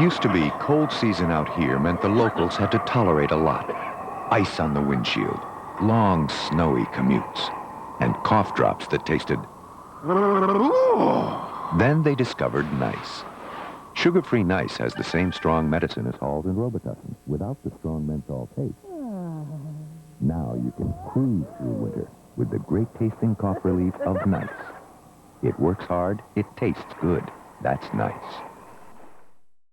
Used to be, cold season out here meant the locals had to tolerate a lot. Ice on the windshield, long snowy commutes, and cough drops that tasted... Then they discovered Nice. Sugar-free Nice has the same strong medicine as Halls and Robitussin, without the strong menthol taste. Now you can cruise through winter with the great-tasting cough relief of Nice. It works hard, it tastes good. That's Nice.